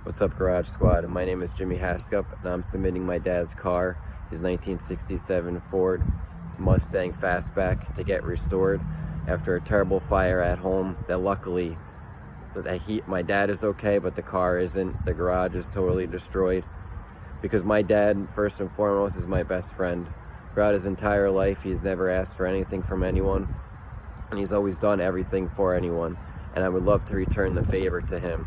What's up, Garage Squad? My name is Jimmy Haskup, and I'm submitting my dad's car, his 1967 Ford Mustang Fastback, to get restored after a terrible fire at home. That luckily, my dad is okay, but the car isn't. The garage is totally destroyed because my dad, first and foremost, is my best friend. Throughout his entire life, he's never asked for anything from anyone, and he's always done everything for anyone. And I would love to return the favor to him.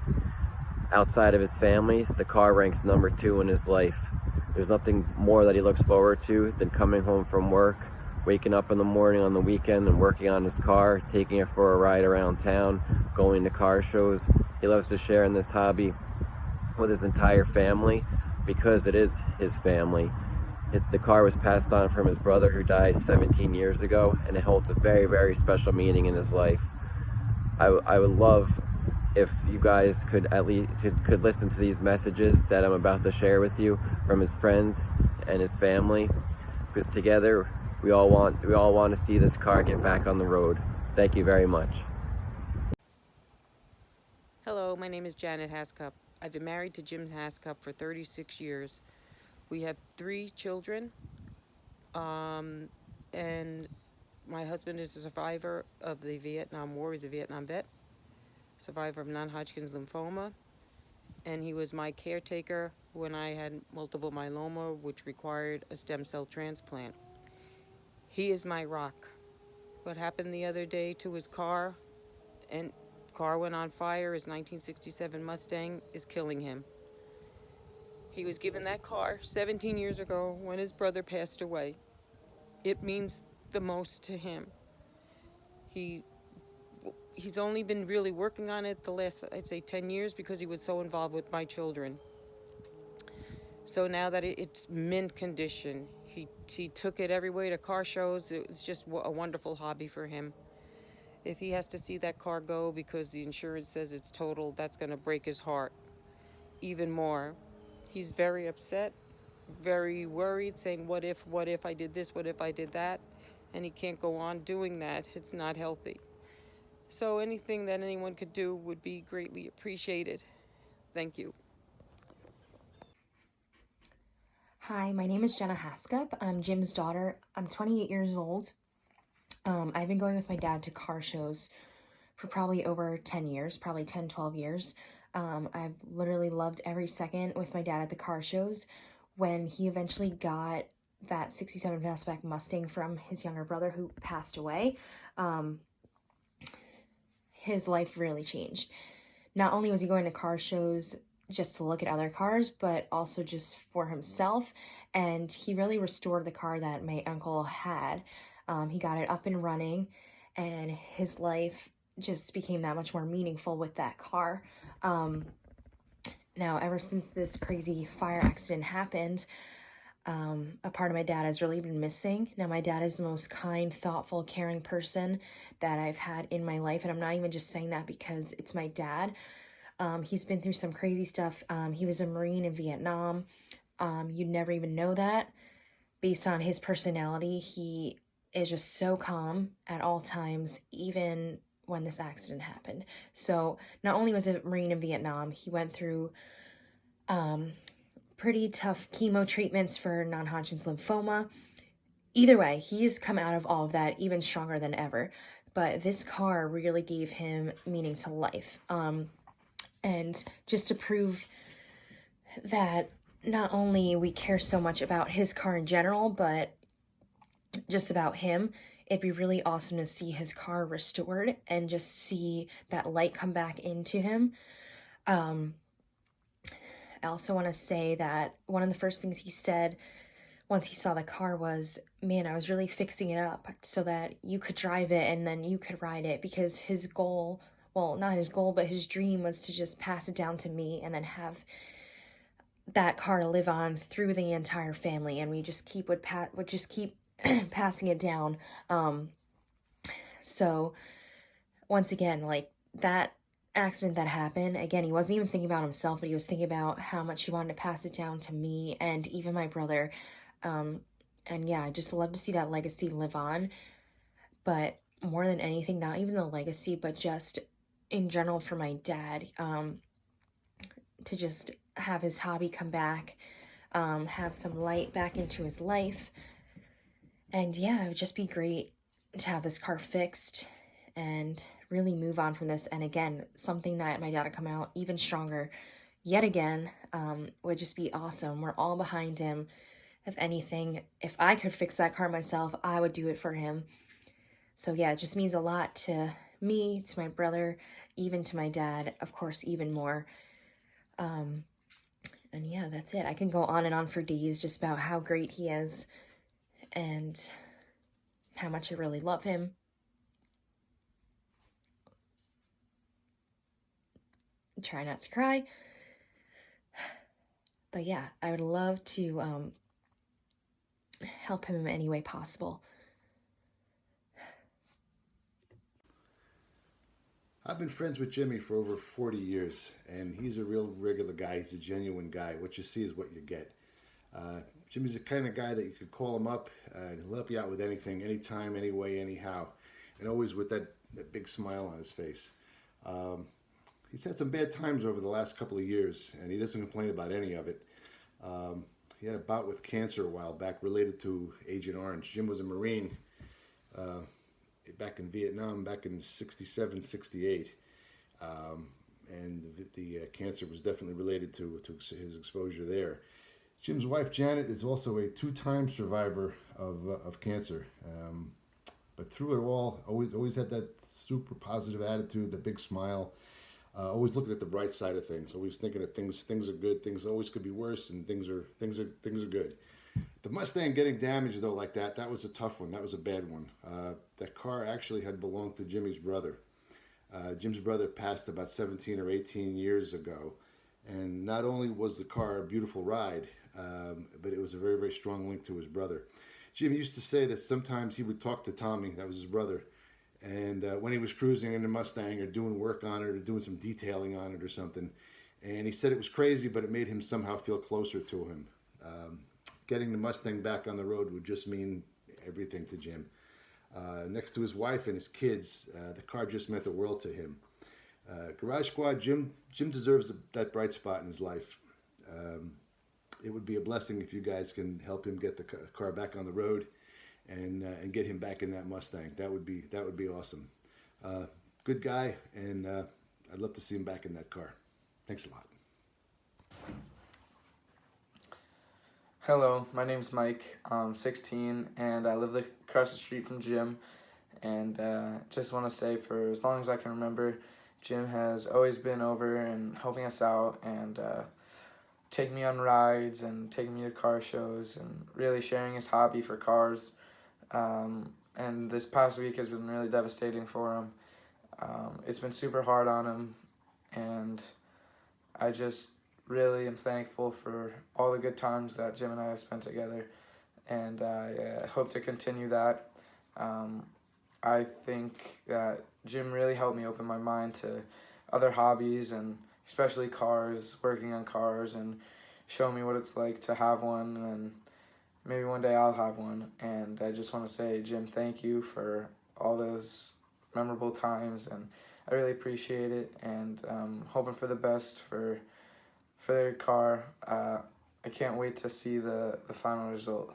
Outside of his family, the car ranks number 2 in his life. There's nothing more that he looks forward to than coming home from work, waking up in the morning on the weekend and working on his car, taking it for a ride around town, going to car shows. He loves to share in this hobby with his entire family because it is his family. The car was passed on from his brother who died 17 years ago, and it holds a very, very special meaning in his life. I would love if you guys could at least could listen to these messages that I'm about to share with you from his friends and his family, because together we all want to see this car get back on the road. Thank you very much. Hello, my name is Janet Haskup. I've been married to Jim Haskup for 36 years. We have 3 children, and my husband is a survivor of the Vietnam War. He's a Vietnam vet, survivor of non-Hodgkin's lymphoma, and he was my caretaker when I had multiple myeloma, which required a stem cell transplant. He is my rock. What happened the other day to his car, and car went on fire, his 1967 Mustang, is killing him. He was given that car 17 years ago when his brother passed away. It means the most to him. He's only been really working on it the last, I'd say, 10 years because he was so involved with my children. So now that it's mint condition, he took it everywhere to car shows. It's just a wonderful hobby for him. If he has to see that car go because the insurance says it's total, that's going to break his heart even more. He's very upset, very worried, saying, what if I did this, what if I did that? And he can't go on doing that. It's not healthy. So anything that anyone could do would be greatly appreciated. Thank you. Hi, my name is Jenna Haskup. I'm Jim's daughter. I'm 28 years old. I've been going with my dad to car shows for probably over 10 years, probably 10, 12 years. I've literally loved every second with my dad at the car shows. When he eventually got that 67 Fastback Mustang from his younger brother who passed away, his life really changed. Not only was he going to car shows just to look at other cars, but also just for himself, and he really restored the car that my uncle had. He got it up and running, and his life just became that much more meaningful with that car. Now, ever since this crazy fire accident happened, a part of my dad has really been missing. Now, my dad is the most kind, thoughtful, caring person that I've had in my life, and I'm not even just saying that because it's my dad. He's been through some crazy stuff. He was a Marine in Vietnam. You'd never even know that. Based on his personality, he is just so calm at all times, even when this accident happened. So not only was a Marine in Vietnam, he went through pretty tough chemo treatments for non-Hodgkin's lymphoma. Either way, he's come out of all of that even stronger than ever. But this car really gave him meaning to life. And just to prove that not only we care so much about his car in general, but just about him, it'd be really awesome to see his car restored and just see that light come back into him. I also want to say that one of the first things he said once he saw the car was, man, I was really fixing it up so that you could drive it and then you could ride it, because his goal, well, not his goal, but his dream was to just pass it down to me and then have that car live on through the entire family, and we just would just keep passing it down. So once again, like, that accident that happened, again, he wasn't even thinking about himself, but he was thinking about how much he wanted to pass it down to me and even my brother. And yeah, I just love to see that legacy live on. But more than anything, not even the legacy, but just in general for my dad, to just have his hobby come back, have some light back into his life. And yeah, it would just be great to have this car fixed and really move on from this. And again, something that my dad would come out even stronger yet again, would just be awesome. We're all behind him. If anything, if I could fix that car myself, I would do it for him. So yeah, it just means a lot to me, to my brother, even to my dad, of course, even more. And yeah, that's it. I can go on and on for days just about how great he is and how much I really love him. Try not to cry. But yeah, I would love to help him in any way possible. I've been friends with Jimmy for over 40 years, and he's a real regular guy. He's a genuine guy. What you see is what you get. Jimmy's the kind of guy that you could call him up, and he'll help you out with anything, anytime, anyway, anyhow, and always with that big smile on his face. He's had some bad times over the last couple of years, and he doesn't complain about any of it. He had a bout with cancer a while back related to Agent Orange. Jim was a Marine back in Vietnam, back in 67, 68. And the cancer was definitely related to his exposure there. Jim's wife, Janet, is also a two-time survivor of cancer. But through it all, always had that super positive attitude, the big smile, always looking at the bright side of things, always thinking that things are good, things always could be worse, and things are good. The Mustang getting damaged though like that was a tough one. That was a bad one. That car actually had belonged to Jimmy's brother. Jim's brother passed about 17 or 18 years ago, and not only was the car a beautiful ride, but it was a very, very strong link to his brother. Jim used to say that sometimes he would talk to Tommy, that was his brother, and when he was cruising in the Mustang or doing work on it or doing some detailing on it or something, and he said it was crazy, but it made him somehow feel closer to him. Getting the Mustang back on the road would just mean everything to Jim. Next to his wife and his kids, the car just meant the world to him. Garage Squad, Jim deserves that bright spot in his life. It would be a blessing if you guys can help him get the car back on the road and get him back in that Mustang. That would be awesome. Good guy, and I'd love to see him back in that car. Thanks a lot. Hello, my name's Mike. I'm 16 and I live across the street from Jim. And just want to say, for as long as I can remember, Jim has always been over and helping us out and taking me on rides and taking me to car shows and really sharing his hobby for cars. And this past week has been really devastating for him. It's been super hard on him, and I just really am thankful for all the good times that Jim and I have spent together, and I hope to continue that. I think that Jim really helped me open my mind to other hobbies, and especially cars, working on cars, and show me what it's like to have one, and maybe one day I'll have one. And I just want to say, Jim, thank you for all those memorable times, and I really appreciate it, and hoping for the best for their car. I can't wait to see the final result.